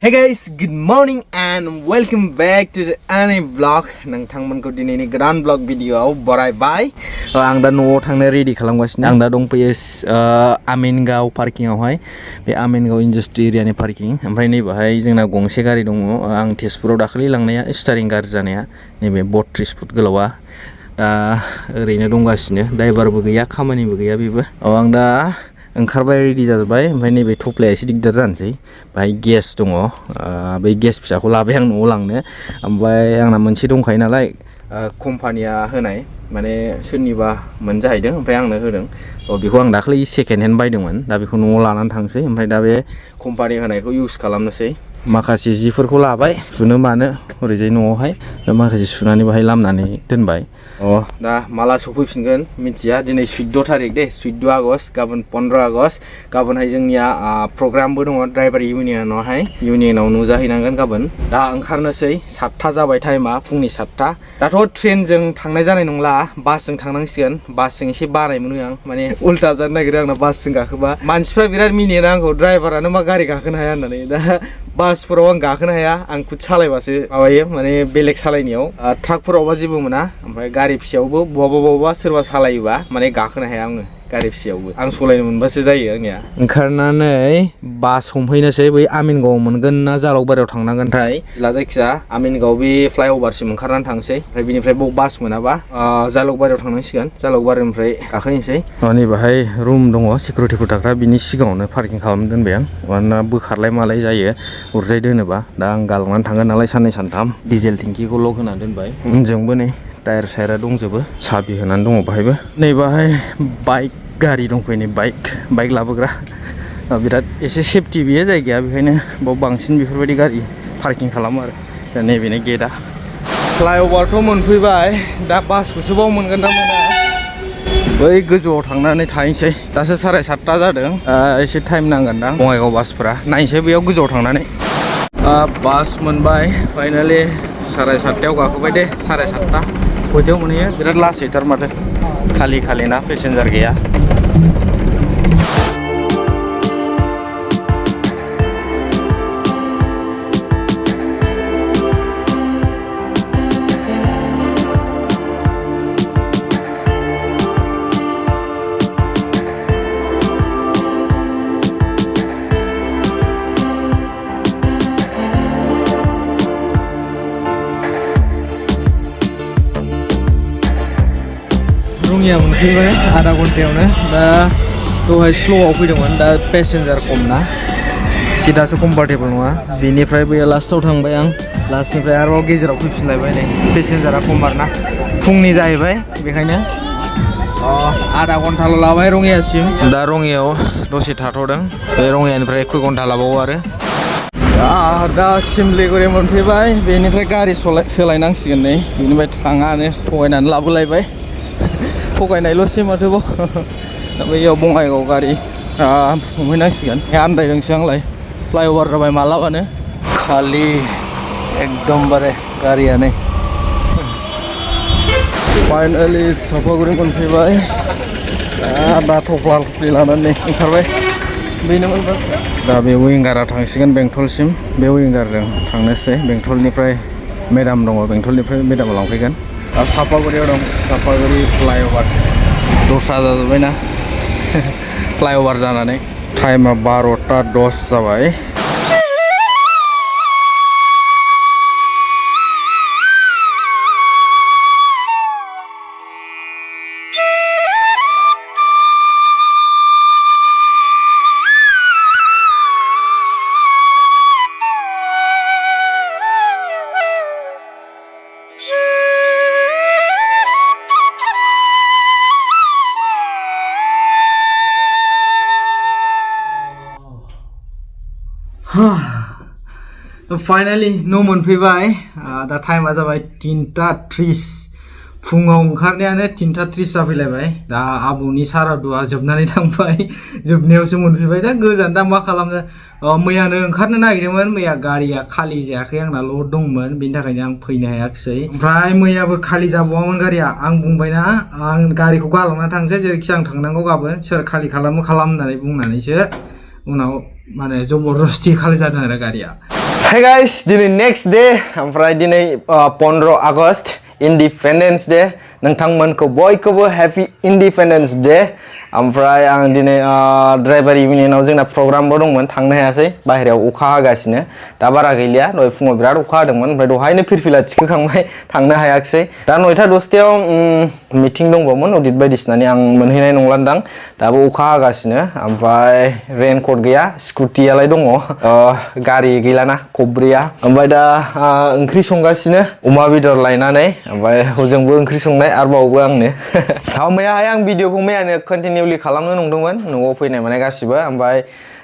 Hey guys, good morning and welcome back to the any vlog. नोंथांमोनखौ दिनैनि गोदान vlog भिडियोआव बरायबाय। आं दा न'आव थांनो रेडि खालामगासिनो। आं दा दंफैयो आमिनगाव पार्किंआवहाय। बे आमिनगाव इन्डास्ट्रि एरियानि पार्किं। ओमफ्राय नैबेहाय जोंना गंसे गारि दङ। आं तेजपुराव दाखालि लांनाया स्टारिं गाज्रि जानाया नैबे 32 फुट गोलावा दा ओरैनो दंगासिनो। ड्राइभारबो गैया, खामानिबो गैया बेबो। आं दा ओंखारबाय रेडि जाजोब्बाय। ओमफ्राय नैबे थफ्लाया एसे दिगदार जानोसै। बाहाय गेस दङ। बै गेस फिसाखौ लाबाय आं न'आव लांनो। ओमफ्राय आंना मोनसे दंखायो नालाय कम्पानिया होनाय माने सोरनिबा मोनजाहैदों ओमफ्राय आंनो होदों। बेखौ आं दाखालि सेकेन्ड हेन्ड बायदोंमोन। दा बेखौ न'आव लानानै थांसै। ओमफ्राय दा बे कम्पानि होनायखौ इउज खालामनोसै। माखासे जिफोरखौ लाबाय सुनो मानो ओरैजाय न'आवहाय। दा माखासे सुनानै बाहाय लामनानै दोनबाय। दा माला सफैफिनगोन मिथिया। दिनै 14 थारिख दे, 14 आगस्ट, गाबोन 15 आगस्ट। गाबोनहाय जोंनिया प्रग्रामबो दङ ड्राइभार इउनियनावहाय। इउनियनाव नुजाहैनांगोन गाबोन। दा ओंखारनोसै। 7था जाबाय टाइमा, फुंनि 7था। दाथ' ट्रेनजों थांनाय जानाय नंला, बासजों थांनांसिगोन। बासजों एसे बानाय मोनो आं, माने उल्टा जानो नागिरो आंना बासजों गाखोबा। मानसिफ्रा बिराद मिनियोना आंखौ, ड्राइभारानो मा गारि गाखोनो हाया होननानै। दा बासफोराव आं गाखोनो हाया, आं खुद सालायबासो माबायो, माने बेलेग सालायनायाव। ट्राकफोरावबा जेबो मोना, ओमफ्राय गारि फिसायावबो बहाबा सोरबा सालायोबा माने गाखोनो हाया आङो गारि फिसायावबो। आं सालायनो मोनबासो जायो आंनिया। ओंखारनानै बास हमहैनोसै। बै आमिनगावआव मोनगोन ना जालुकबारियाव थांनांगोनथाय। जायखिया आमिनगाव बे फ्लाइअभारसिम ओंखारनानै थांसै। ओमफ्राय बिनिफ्राय बाव बास मोनाबा जालुकबारियाव थांनांसिगोन। जालुकबारिनिफ्राय गाखोहैनोसै। नैबाहाय रुम दङ सिकिउरिटिफोर थाग्रा, बिनि सिगाङावनो पार्किं खालामना दोनबाय आं। मानोना बोखारलाय मालाय जायो उरजाय दोनोबा। दा आं गालांनानै थांगोन नालाय साननै सानथाम। डिजेल टेंकिखौ लक होनानै दोनबाय। उनजोंबो नै टायार सायरा दंजोबो, साबि होनानै दङ बाहायबो। नैबाहाय बाइक गारि दंफैयो, बाइक लाबोग्रा। बिराद एसे सेफटि बेयो जायगाया, बेखायनो बाव बांसिन बेफोरबायदि गारि पार्किं खालामो आरो। दा नैबेनो गेटआ। फ्लाइअभारथ' मोनफैबाय। दा बासखौसो बाव मोनगोन ना मोना। बै गोजौआव थांनानै थाहैनोसै। दासो 7:30 जादों। एसे टाइम नांगोन दां बङाइगाव बासफोरा। नायनोसै बैयाव गोजौआव थांनानै। बास मोनबाय फाइनालि। 7:30 गाखोबाय दे। 7:30 खयथायाव मोनहैयो। बिराद लासैथार माथो, खालि ना, पेसेन्जार गैया। रङिया मोनफैबाय आधा घन्टायावनो। दा दहाय स्ल'आव फैदोंमोन, दा पेसेन्जार खम ना, सिटासो कम्फर्टेबल नङा। बेनिफ्राय बैयाव लास्टआव थांबाय आं। लास्टनिफ्राय आरोबाव गेजेराव फैफिनलायबाय। नै पेसेन्जारा खम आरोना, फुंनि जाहैबाय बेखायनो। आधा घन्टाल' लाबाय रङियासिम। दा रङियाव दसे थाथ'दों। बे रङियानिफ्राय 1 घन्टा लाबावो आरो। दा सिमलिगुरि मोनफैबाय। बेनिफ्राय गारि सोलायनांसिगोन। नै बेनिफ्राय थाङानो थगायनानै लाबोलायबाय। थगायनायल'सै माथोबाव। दा बैयाव बङाइगाव गारि हमहैनांसिगोन। आन्दायदोंसो आंलाय, फ्लाइअभार जाबाय मालाबानो। खालि एकदमबारे गारियानो। फाइनालि सापागुरि मोनफैबाय। दा थफ्ला लानानै ओंखारबाय। बेनोमोन बास। दा बे विंगारा थांसिगोन बेंटलसिम। बे विंगारजों थांनोसै। बेंटलनिफ्राय मेदाम दङ, बेंटलनिफ्राय मेदामा लांफैगोन। सापागुरियाव दं, सापागुरि फ्लाइअभार। दस्रा जाजोब्बायना फ्लाइअभार जानानै। टाइमा 12:10 जाबाय। फाइनालि न' मोनफैबाय। दा टाइमा जाबाय 3:30। फुङाव ओंखारनायानो 3:30 जाफैलायबाय। दा आबौनि सारादुआ जोबनानै थांबाय, जोबनायावसो मोनफैबाय। दा गोजान, दा मा खालामनो। मैयानो ओंखारनो नागिरदोंमोन, मैया गारिया खालि जायाखै, आंना लड दंमोन, बेनि थाखायनो आं फैनो हायाखिसै। ओमफ्राय मैयाबो खालि जाबावामोन गारिया। आं बुंबायना आं गारिखौ गालांना थांसै, जेरैखि आं थांनांगौ गाबोन, सोर खालि खालाम होननानै बुंनानैसो उनाव माने जबरदस्ति खालि जादों आरो गारिया। Hey guys, दिनै next day ओमफ्राय दिनै 15 आगस्ट Independence Day नोंथांमोनखौ बयखौबो Happy Independence Day ओमफ्राय आं दिनै ड्राइभार इउनियनाव जोंना प्रग्रामबो दंमोन थांनो हायासै बाहेरायाव अखा हागासिनो दा बारा गैलिया दहाय फुङाव बिराद अखा हादोंमोन ओमफ्राय दहायनो फिरफिला थिखोखांबाय थांनो हायाखिसै दा 9टा 10टायाव मिटिं दंबावोमोन अडिट बायदिसिनानि आं मोनहैनाय नंलान्दां दाबो अखा हागासिनो ओमफ्राय रेनकट गैया स्कुटियालाय दङ गारि गैलाना खब्रैया ओमफ्राय दा ओंख्रि संगासिनो अमा बेदर लायनानै ओमफ्राय हजोंबो ओंख्रि संनाय आरोबावबो आंनो मैयाहाय आं भिडिअखौ मैयानो कन्टिनिउलि खालामनो नंदोंमोन न'आव फैनाय माने गासिबो ओमफ्राय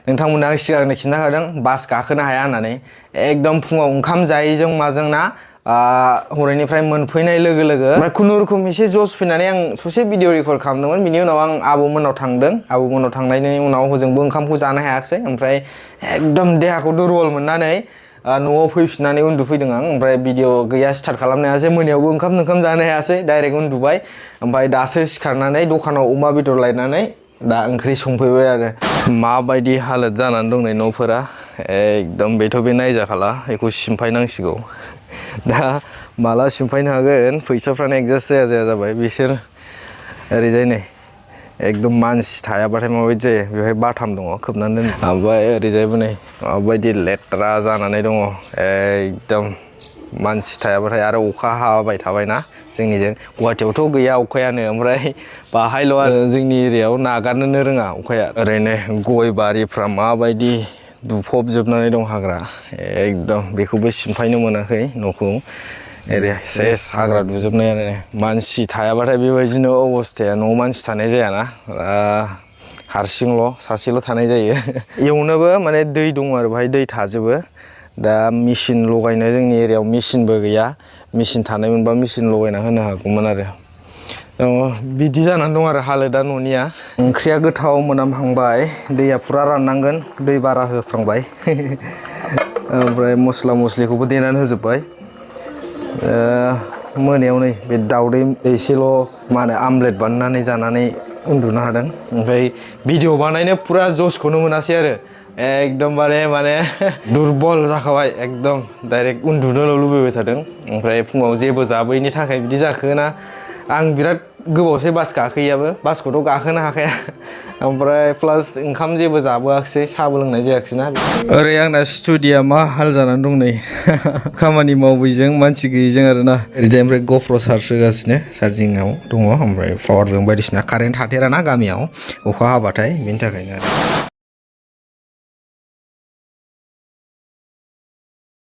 नोंथांमोना सिगांनो खिन्थाखादों बास गाखोनो हाया होननानै एकदम फुङाव ओंखाम जायैजों माजों ना हरैनिफ्राय मोनफैनाय लोगो लोगो ओमफ्राय खुनुरुखुम एसे जस फैनानै आं ससे भिडिअ रेकर्ड खालामदोंमोन बिनि उनाव आं आबौमोननाव थांदों आबौमोननाव थांनायनि उनाव हजोंबो ओंखामखौ जानो हायाखिसै ओमफ्राय एकदम देहाखौ दुरबल मोननानै न'आव फैफिननानै उन्दुफैदों आं ओमफ्राय भिडिअ गैया स्टार्ट खालामनो हायासै मोनायावबो ओंखाम जानो हायासै डाइरेक्ट उन्दुबाय ओमफ्राय दासो सिखारनानै दखानाव अमा बेदर लायनानै दा ओंख्रि संफैबाय आरो माबायदि हालोद जानानै दं नै न'फोरा एकदम बेथ' बे नायजाखाला बेखौ सिमफायनांसिगौ दा माला सिमफायनो हागोन फैसाफ्रानो एडजास्ट जाया जाबाय बिसोर ओरैजाय नै एकदम मानसि थायाबाथाय माबायदि जायो बेवहाय बाथाम दङ खोबनानै दोन ओमफ्राय ओरैजायबो नै माबायदि लेथ्रा जानानै दङ एकदम मानसि थायाबाथाय आरो अखा हाबाय थाबायना जोंनिजों गुवाहाटियावथ' गैया अखायानो ओमफ्राय बाहायल' आरो जोंनि एरियायाव नागारनोनो रोङा अखाया ओरैनो गय बारिफ्रा माबायदि दुफबजोबनानै दं हाग्रा एकदम बेखौबो सिमफायनो मोनाखै न'खौ ओरै सेस हाग्रा दुजोबनायानो मानसि थायाबाथाय बेबायदिनो अबस्थाया न'आव मानसि थानाय जायाना हारसिंल' सासेल' थानाय जायो एवनोबो माने दै दङ आरो बेहाय दै थाजोबो दा मेचिन लगायनो जोंनि एरियायाव मेचिनबो गैया मेचिन थानाय मोनबा मेचिन लगायना होनो हागौमोन आरो बिदि जानानै दं आरो हालोदा न'निया ओंख्रिया गोथाव मोनामहांबाय दैया फुरा राननांगोन दै बारा होफ्रांबाय ओमफ्राय मस्ला मस्लिखौबो देनानै होजोब्बाय मोनायाव नै बे दावदै एसेल' मा होनो आमलेट बानायनानै जानानै उन्दुनो हादों ओमफ्राय भिडिअ बानायनो फुरा जसखौनो मोनासै आरो एकदमबारे माने दुरबल जाखाबाय एकदम डाइरेक्ट उन्दुनोल' लुबैबाय थादों ओमफ्राय फुङाव जेबो जाबोयैनि थाखाय बिदि जाखोना आं बिराद गोबावसै बास गाखोयैयाबो बासखौथ' गाखोनो हाखाया ओमफ्राय प्लास ओंखाम जेबो जाबोआखिसै साहाबो लोंनाय जायाखिसैना ओरै आंना स्टुडिया मा हाल जानानै दं नै खामानि मावैजों मानसि गैयैजों आरोना ओरैजाय ओमफ्राय गप्र' चार्ज होगासिनो चार्जिंआव दङ ओमफ्राय पावारजों बायदिसिना कारेन्ट हाथेराना गामियाव अखा हाबाथाय बेनि थाखायनो